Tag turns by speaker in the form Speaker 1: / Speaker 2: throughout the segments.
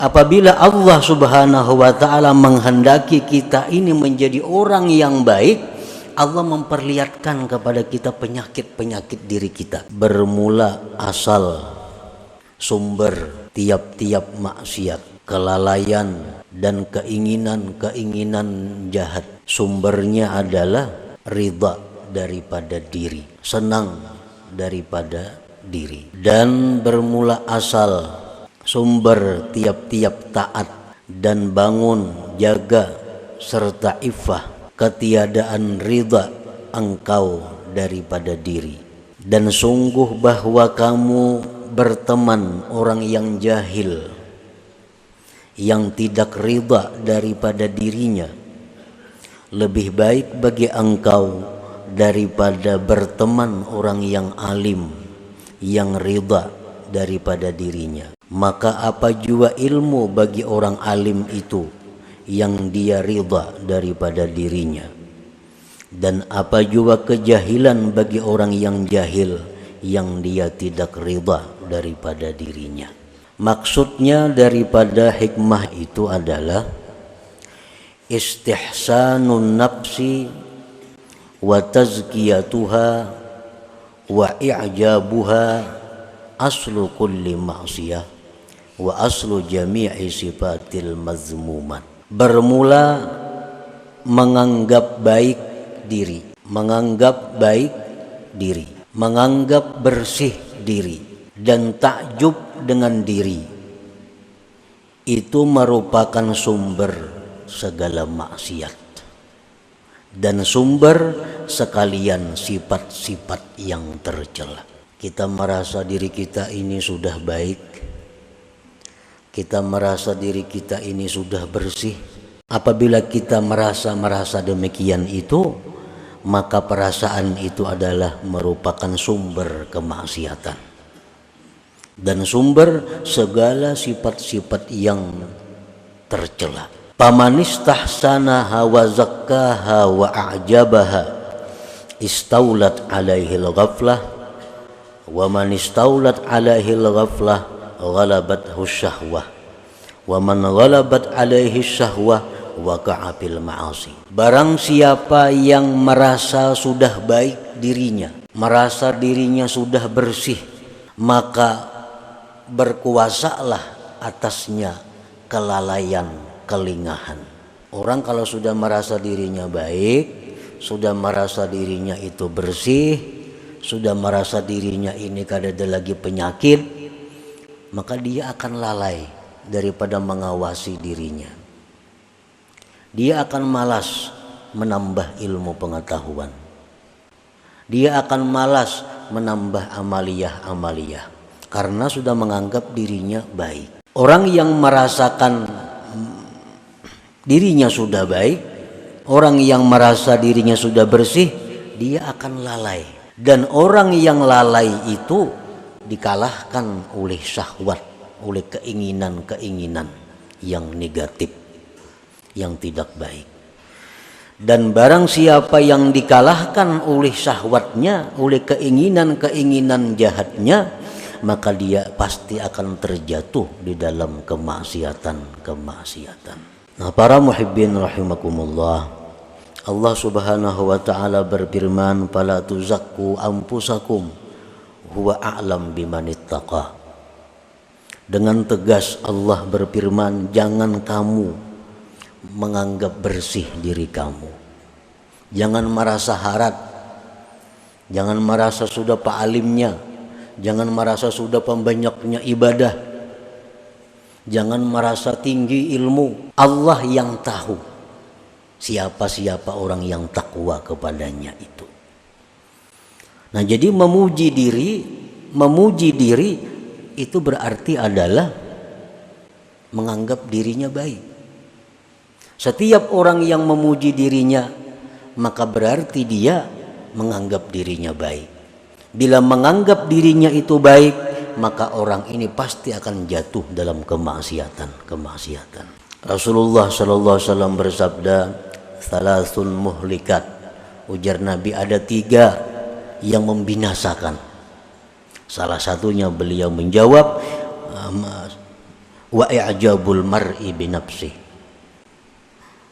Speaker 1: Apabila Allah Subhanahu wa ta'ala menghendaki kita ini menjadi orang yang baik, Allah memperlihatkan kepada kita penyakit-penyakit diri kita. Bermula asal sumber tiap-tiap maksiat, kelalaian dan keinginan-keinginan jahat. Sumbernya adalah ridha daripada diri, senang daripada diri. Dan bermula asal sumber tiap-tiap taat dan bangun, jaga, serta iffah, ketiadaan ridha engkau daripada diri. Dan sungguh bahwa kamu berteman orang yang jahil, yang tidak ridha daripada dirinya, lebih baik bagi engkau daripada berteman orang yang alim, yang ridha daripada dirinya. Maka apa jua ilmu bagi orang alim itu yang dia ridha daripada dirinya, dan apa jua kejahilan bagi orang yang jahil yang dia tidak ridha daripada dirinya. Maksudnya daripada hikmah itu adalah istihsanun nafsi wa tazkiyatuha wa i'jabuha aslu kulli ma'siyah wa aslu jami'i sifatil mazmumat. Bermula menganggap baik diri, menganggap baik diri, menganggap bersih diri, dan takjub dengan diri, itu merupakan sumber segala maksiat dan sumber sekalian sifat-sifat yang tercela. Kita merasa diri kita ini sudah baik, kita merasa diri kita ini sudah bersih. Apabila kita merasa demikian itu, maka perasaan itu adalah merupakan sumber kemaksiatan dan sumber segala sifat-sifat yang tercela. Pamanistahsanaha wa zakkaha wa a'jabaha istaulat alaihi al-ghaflah wa man istaulat alaihi al-ghaflah ghalabathu syahwah wa man ghalabat alaihi syahwah waqa'a fil ma'asi. Barang siapa yang merasa sudah baik dirinya, merasa dirinya sudah bersih, maka berkuasalah atasnya kelalaian, kelingahan. Orang kalau sudah merasa dirinya baik, sudah merasa dirinya itu bersih, sudah merasa dirinya ini kada ada lagi penyakit, maka dia akan lalai daripada mengawasi dirinya. Dia akan malas menambah ilmu pengetahuan. Dia akan malas menambah amaliyah-amaliyah karena sudah menganggap dirinya baik. Orang yang merasakan dirinya sudah baik, orang yang merasa dirinya sudah bersih, dia akan lalai. Dan orang yang lalai itu dikalahkan oleh syahwat, oleh keinginan-keinginan yang negatif, yang tidak baik. Dan barang siapa yang dikalahkan oleh syahwatnya, oleh keinginan-keinginan jahatnya, maka dia pasti akan terjatuh di dalam kemaksiatan. Nah, para muhibbin rahimakumullah, Allah Subhanahu wa ta'ala berfirman, fala tuzakku anfusakum huwa a'lam bimanittaqa. Dengan tegas Allah berfirman, jangan kamu menganggap bersih diri kamu. Jangan merasa harat, jangan merasa sudah pa'alimnya, jangan merasa sudah pembanyaknya ibadah, jangan merasa tinggi ilmu. Allah yang tahu siapa-siapa orang yang takwa kepadanya itu. Nah, jadi memuji diri itu berarti adalah menganggap dirinya baik. Setiap orang yang memuji dirinya, maka berarti dia menganggap dirinya baik. Bila menganggap dirinya itu baik, maka orang ini pasti akan jatuh dalam kemaksiatan. Rasulullah sallallahu alaihi wasallam bersabda, "Salasun muhlikat." Ujar Nabi, ada 3 yang membinasakan. Salah satunya beliau menjawab, wa i'jabul mar'i bi nafsihi,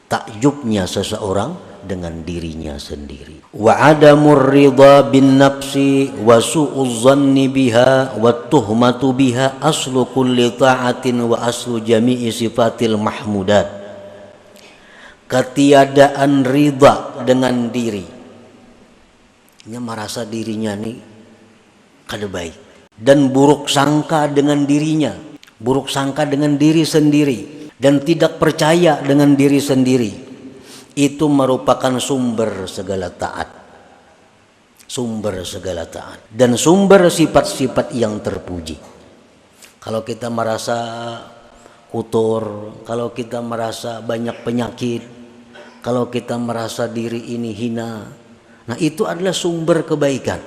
Speaker 1: takjubnya seseorang dengan dirinya sendiri. Wa adamur ridha bin nafsi wa su'uz zanni biha wa tuhmatu biha aslu kulli ta'atin wa aslu jami'i sifatil mahmudat. Ketiadaan ridha dengan diri, nya merasa dirinya nih kada baik, dan buruk sangka dengan dirinya, buruk sangka dengan diri sendiri, dan tidak percaya dengan diri sendiri, itu merupakan sumber segala taat, sumber segala taat, dan sumber sifat-sifat yang terpuji. Kalau kita merasa kotor, kalau kita merasa banyak penyakit, kalau kita merasa diri ini hina, nah itu adalah sumber kebaikan,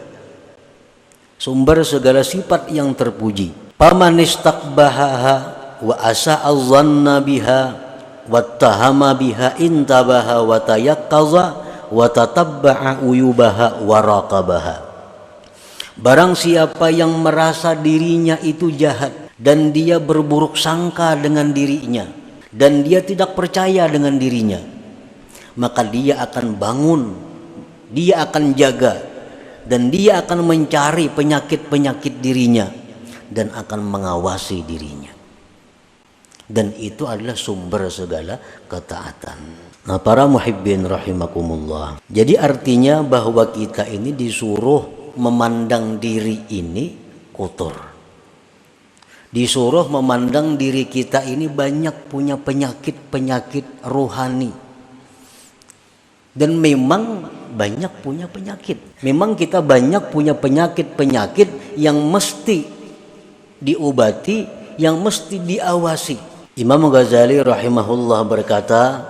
Speaker 1: sumber segala sifat yang terpuji. Paman istakbahaha wa asa'adh-dhanna biha wattahama biha intabaha wa tayaqqaza wa tatabba'a uyubaha wa raqabaha. Barang siapa yang merasa dirinya itu jahat dan dia berburuk sangka dengan dirinya dan dia tidak percaya dengan dirinya, maka dia akan bangun, dia akan jaga, dan dia akan mencari penyakit-penyakit dirinya dan akan mengawasi dirinya. Dan itu adalah sumber segala ketaatan. Nah, para muhibbin rahimakumullah. Jadi artinya bahwa kita ini disuruh memandang diri ini kotor. Disuruh memandang diri kita ini banyak punya penyakit-penyakit rohani. Dan memang banyak punya penyakit. Memang kita banyak punya penyakit-penyakit yang mesti diobati, yang mesti diawasi. Imam Ghazali rahimahullah berkata,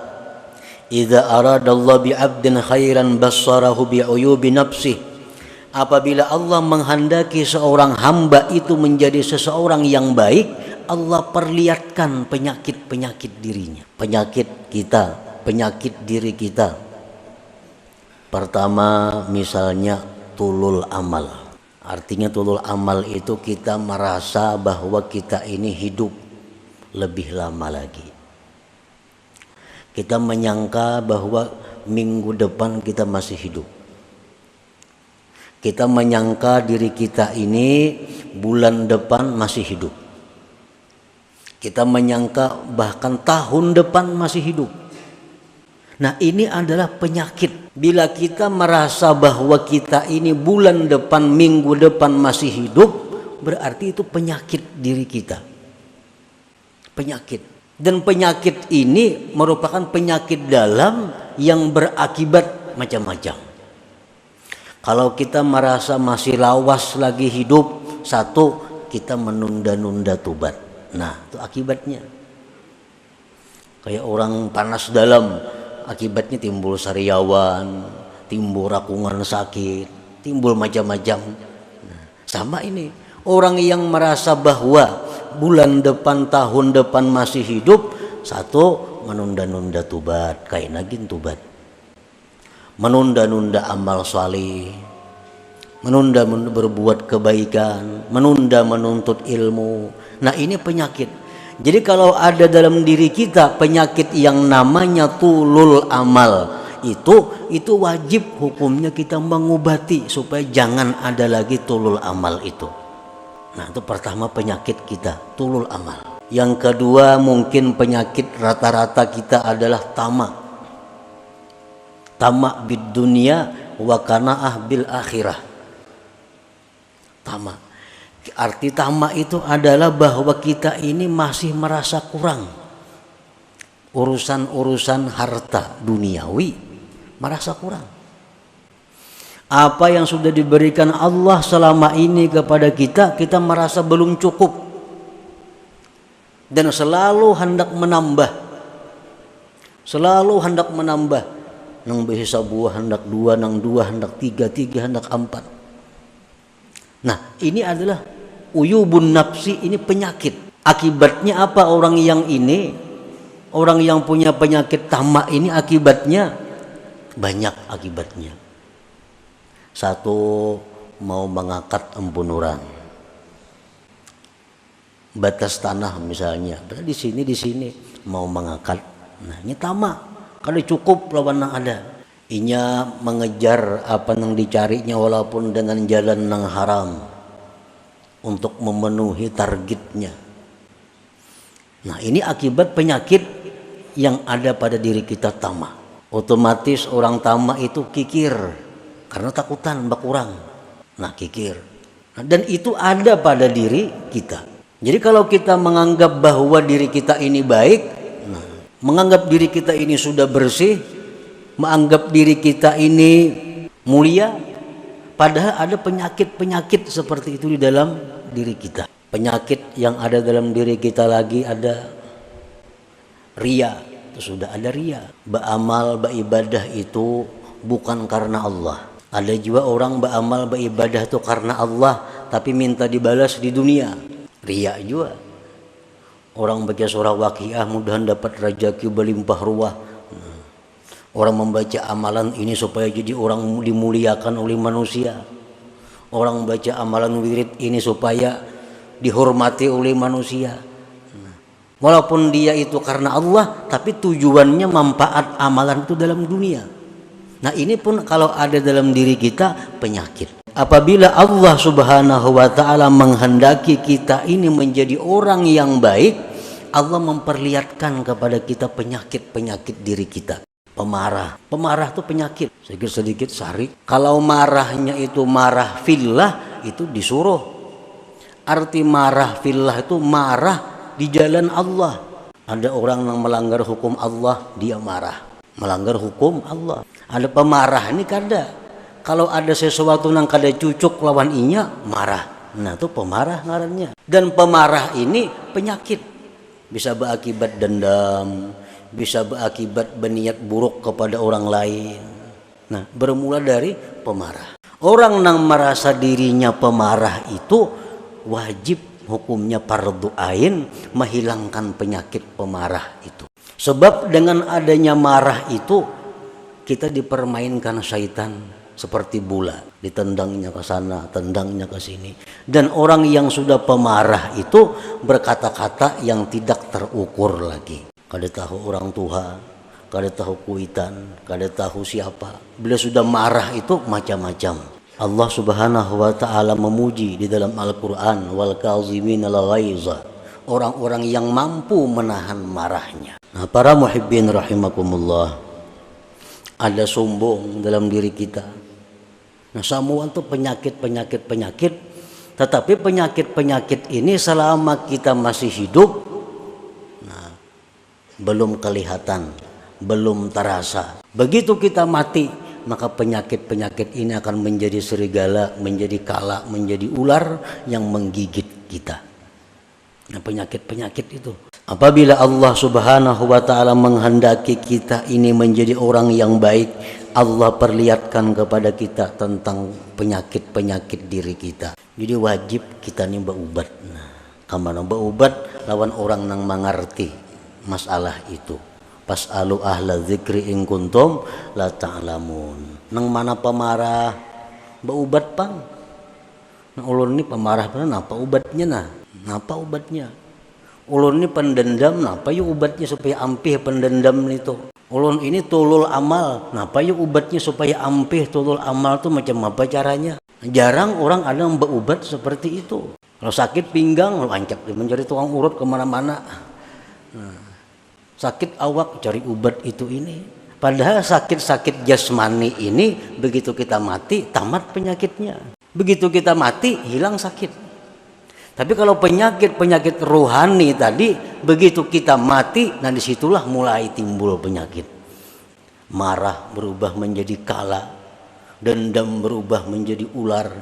Speaker 1: "Idza aradallahu bi'abdin khairan bassarahu bi'uyubi nafsihi." Apabila Allah menghendaki seorang hamba itu menjadi seseorang yang baik, Allah perlihatkan penyakit-penyakit dirinya, penyakit kita, penyakit diri kita. Pertama, misalnya tulul amal. Artinya tulul amal itu kita merasa bahwa kita ini hidup lebih lama lagi. Kita menyangka bahwa minggu depan kita masih hidup. Kita menyangka diri kita ini bulan depan masih hidup. Kita menyangka bahkan tahun depan masih hidup. Nah, ini adalah penyakit. Bila kita merasa bahwa kita ini bulan depan, minggu depan masih hidup, berarti itu penyakit diri kita. Penyakit. Dan penyakit ini merupakan penyakit dalam yang berakibat macam-macam. Kalau kita merasa masih lawas lagi hidup, satu, kita menunda-nunda tobat. Nah, itu akibatnya. Kayak orang panas dalam, akibatnya timbul sariawan, timbul rakungan sakit, timbul macam-macam. Nah, sama ini, orang yang merasa bahwa bulan depan, tahun depan masih hidup, satu, menunda-nunda tobat, kayak nagin tobat, menunda-nunda amal salih, menunda berbuat kebaikan, menunda menuntut ilmu. Nah, ini penyakit. Jadi kalau ada dalam diri kita penyakit yang namanya tulul amal, itu wajib hukumnya kita mengobati supaya jangan ada lagi tulul amal itu. Nah, itu pertama penyakit kita, tulul amal. Yang kedua mungkin penyakit rata-rata kita adalah tamak. Tamak bid dunia wa qanaah bil akhirah. Tamak. Arti tamak itu adalah bahwa kita ini masih merasa kurang. Urusan-urusan harta duniawi merasa kurang. Apa yang sudah diberikan Allah selama ini kepada kita, kita merasa belum cukup. Dan selalu hendak menambah. Selalu hendak menambah. Nang bisa buah hendak dua, nang dua hendak tiga, tiga hendak empat. Nah, ini adalah uyubun nafsi, ini penyakit. Akibatnya apa orang yang ini? Orang yang punya penyakit tamak ini akibatnya banyak akibatnya. Satu, mau mengangkat embunuran. batas tanah misalnya, di sini mau mengangkat. Nah, ini tamak, kada cukup lawan nang ada. Inya mengejar apa nang dicarinya walaupun dengan jalan nang haram untuk memenuhi targetnya. Nah, ini akibat penyakit yang ada pada diri kita, tamak. Otomatis orang tamak itu kikir karena takutan berkurang. Nah, kikir. Nah, dan itu ada pada diri kita. Jadi kalau kita menganggap bahwa diri kita ini baik, nah, menganggap diri kita ini sudah bersih, menganggap diri kita ini mulia, padahal ada penyakit-penyakit seperti itu di dalam diri kita. Penyakit yang ada dalam diri kita lagi ada ria, itu sudah ada ria. Beramal, beribadah itu bukan karena Allah. Ada juga orang beramal, beribadah itu karena Allah, tapi minta dibalas di dunia. Ria juga. Orang baca surah Waqiah mudahan dapat rezeki berlimpah ruah. Orang membaca amalan ini supaya jadi orang dimuliakan oleh manusia. Orang membaca amalan wirid ini supaya dihormati oleh manusia. Walaupun dia itu karena Allah, tapi tujuannya manfaat amalan itu dalam dunia. Nah, ini pun kalau ada dalam diri kita penyakit. Apabila Allah Subhanahu wa ta'ala menghendaki kita ini menjadi orang yang baik, Allah memperlihatkan kepada kita penyakit-penyakit diri kita. Pemarah itu penyakit, sedikit sarik. Kalau marahnya itu marah fillah, itu disuruh. Arti marah fillah itu marah di jalan Allah. Ada orang yang melanggar hukum Allah, dia marah, melanggar hukum Allah. Ada pemarah ini kada. Kalau ada sesuatu yang kada cucuk lawan inya, marah. Nah, itu pemarah ngarannya. Dan pemarah ini penyakit. Bisa berakibat dendam, bisa berakibat berniat buruk kepada orang lain. Nah, bermula dari pemarah. Orang yang merasa dirinya pemarah itu wajib hukumnya fardhu ain menghilangkan penyakit pemarah itu. Sebab dengan adanya marah itu kita dipermainkan syaitan. Seperti bola, ditendangnya ke sana, tendangnya ke sini. Dan orang yang sudah pemarah itu berkata-kata yang tidak terukur lagi. Kada tahu orang tua, kada tahu kuitan, kada tahu siapa. Bila sudah marah itu macam-macam. Allah Subhanahu wa ta'ala memuji di dalam Al-Quran, wal kazimin al-ghaiza, orang-orang yang mampu menahan marahnya. Nah, para muhibbin rahimakumullah, ada sombong dalam diri kita. Nah, semua itu penyakit. Tetapi penyakit ini selama kita masih hidup, nah, belum kelihatan, belum terasa. Begitu kita mati, maka penyakit ini akan menjadi serigala, menjadi kala, menjadi ular yang menggigit kita. Nah, penyakit itu. Apabila Allah Subhanahu wa ta'ala menghendaki kita ini menjadi orang yang baik, Allah perlihatkan kepada kita tentang penyakit diri kita. Jadi wajib kita nih berubat. Nah, kamana berubat lawan orang yang mengerti masalah itu. Pas'alu ahla dzikri in kuntum la ta'lamun. Nang mana pemarah berubat pang. Nah, ulun ini pemarah pang apa ubatnya nah? Napa ubatnya? Ulun ini pendendam, napa yuk ubatnya supaya ampih pendendam itu? Ulun ini tulul amal, napa yuk ubatnya supaya ampih tulul amal itu macam apa caranya? Jarang orang ada yang berubat seperti itu. Kalau sakit pinggang, lancap mencari tukang urut kemana-mana. Nah, sakit awak cari ubat itu ini. Padahal sakit jasmani ini begitu kita mati tamat penyakitnya. Begitu kita mati hilang sakit. Tapi kalau penyakit rohani tadi, begitu kita mati, nah disitulah mulai timbul penyakit. Marah berubah menjadi kala, dendam berubah menjadi ular,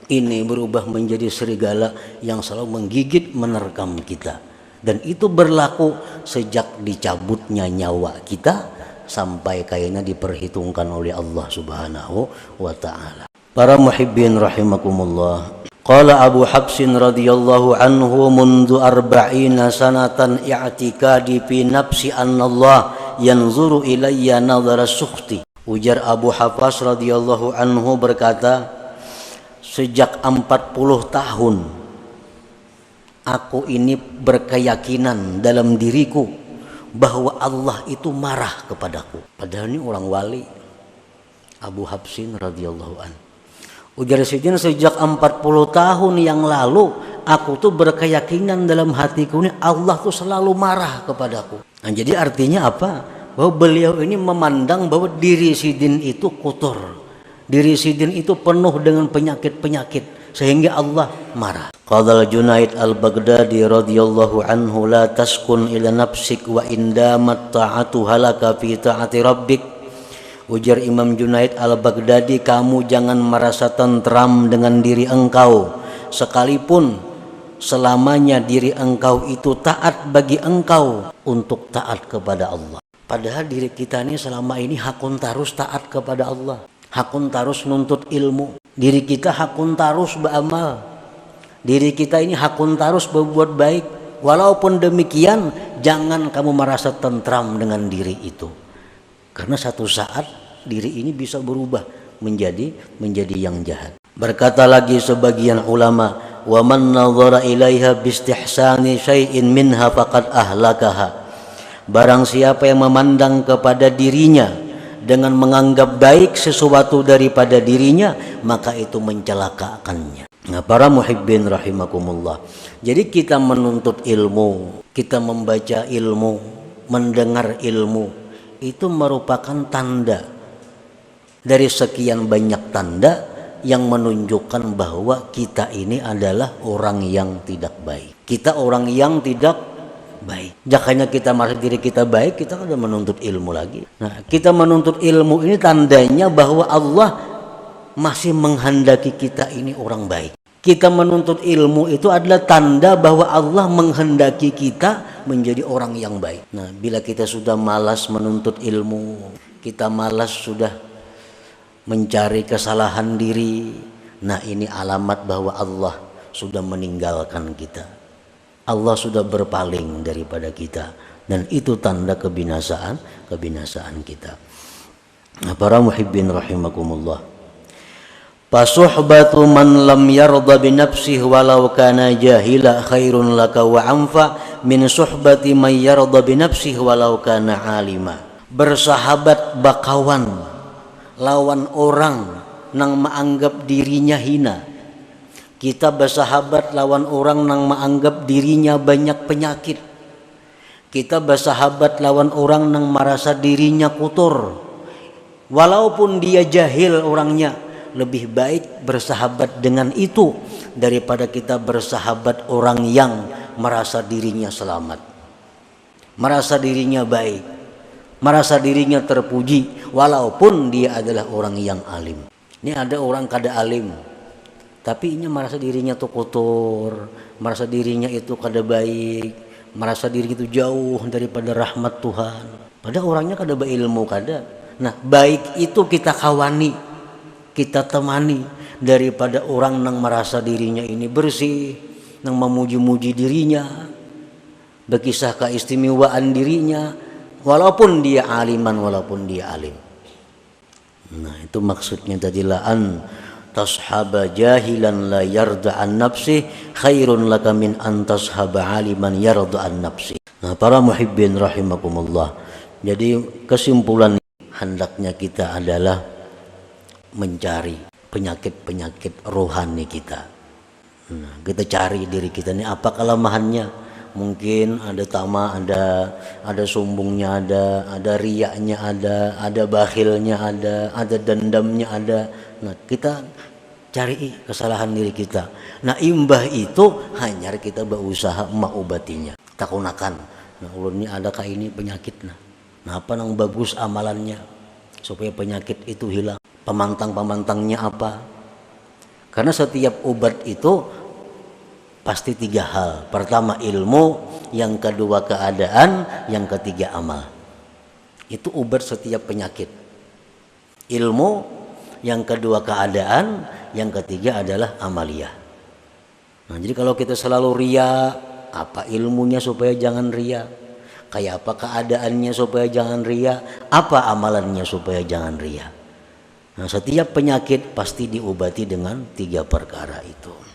Speaker 1: ini berubah menjadi serigala yang selalu menggigit, menerkam kita. Dan itu berlaku sejak dicabutnya nyawa kita sampai kayaknya diperhitungkan oleh Allah Subhanahu wa ta'ala. Para muhibbin rahimakumullah. Qala Abu Habsin radhiyallahu anhu mundu arba'ina sanatan i'tikadi fi nafsi anna Allah yanzuru ilayya nadhara sukhti. Ujar Abu Hafs radhiyallahu anhu berkata, sejak 40 tahun Aku ini berkeyakinan dalam diriku bahwa Allah itu marah kepadaku. Padahal ini orang wali, Abu Habsin radhiyallahu an. Ujar Sidin, sejak 40 tahun yang lalu aku tuh berkeyakinan dalam hatiku ini Allah tuh selalu marah kepadaku. Nah, jadi artinya apa? Bahwa beliau ini memandang bahwa diri Sidin itu kotor, diri Sidin itu penuh dengan penyakit-penyakit sehingga Allah marah. Qala Junaid al-Baghdadi radhiyallahu anhu, la taskun ila nafsik wa indamat ta'atu halaka fi ta'ati rabbik. Ujar Imam Junaid al-Baghdadi, kamu jangan merasa tentram dengan diri engkau sekalipun selamanya diri engkau itu taat bagi engkau untuk taat kepada Allah. Padahal diri kita ini selama ini hakun tarus taat kepada Allah, hakun tarus nuntut ilmu. Diri kita hakun tarus beramal, diri kita ini hakun tarus berbuat baik. Walaupun demikian, jangan kamu merasa tentram dengan diri itu, karena satu saat diri ini bisa berubah menjadi yang jahat. Berkata lagi sebagian ulama, wa man nadhara ilaiha bistihsani syai'in minha faqad ahlakaha. Barang siapa yang memandang kepada dirinya dengan menganggap baik sesuatu daripada dirinya, maka itu mencelakakannya. Nah, para muhibbin rahimakumullah. Jadi kita menuntut ilmu, kita membaca ilmu, mendengar ilmu, itu merupakan tanda dari sekian banyak tanda yang menunjukkan bahwa kita ini adalah orang yang tidak baik. Kita orang yang tidak baik. Jakanya kita merasa diri kita baik, kita kan udah menuntut ilmu lagi. Nah, kita menuntut ilmu ini tandanya bahwa Allah masih menghendaki kita ini orang baik. Kita menuntut ilmu itu adalah tanda bahwa Allah menghendaki kita menjadi orang yang baik. Nah, bila kita sudah malas menuntut ilmu, kita malas sudah mencari kesalahan diri, nah ini alamat bahwa Allah sudah meninggalkan kita. Allah sudah berpaling daripada kita, dan itu tanda kebinasaan kita. Nah, para muhibbin rahimakumullah, fasuhbatu man lam yarda bi nafsihi walau kana jahila khairun laka wa anfa min suhbati man yarda bi nafsihi walau kana alima. Bersahabat bakawan lawan orang nang menganggap dirinya hina. Kita bersahabat lawan orang nang menganggap dirinya banyak penyakit. Kita bersahabat lawan orang nang merasa dirinya kotor. Walaupun dia jahil orangnya, lebih baik bersahabat dengan itu daripada kita bersahabat orang yang merasa dirinya selamat, merasa dirinya baik, merasa dirinya terpuji, walaupun dia adalah orang yang alim. Ini ada orang kada alim, tapi ini merasa dirinya tuh kotor, merasa dirinya itu kada baik, merasa diri itu jauh daripada rahmat Tuhan. Padahal orangnya kada berilmu kada. Nah, baik itu kita kawani, kita temani daripada orang yang merasa dirinya ini bersih, yang memuji-muji dirinya, berkisah keistimewaan dirinya, walaupun dia aliman, walaupun dia alim. Nah, itu maksudnya tadi, la'an tashaba jahilan la yarda an nafsi khairun laka min an tashaba aliman yarda an nafsi. Nah, para muhibbin rahimakumullah, jadi kesimpulan hendaknya kita adalah mencari penyakit-penyakit rohani kita. Nah, kita cari diri kita ini apa kelemahannya. Mungkin ada tama, ada sombongnya, ada riyaknya, ada bakhilnya, ada dendamnya, ada. Nah, kita cari kesalahan diri kita. Nah, imbah itu hanya kita berusaha mengobatinya. Takunakan. Nah, ulun ini adakah ini penyakit? Nah, apa yang bagus amalannya supaya penyakit itu hilang? Pemantang-pemantangnya apa? Karena setiap obat itu pasti 3 hal. Pertama ilmu, yang kedua keadaan, yang ketiga amal. Itu obat setiap penyakit. Ilmu, yang kedua keadaan, yang ketiga adalah amaliyah. Nah, jadi kalau kita selalu ria, apa ilmunya supaya jangan ria? Kayak apa keadaannya supaya jangan ria? Apa amalannya supaya jangan ria? Nah, setiap penyakit pasti diobati dengan 3 perkara itu.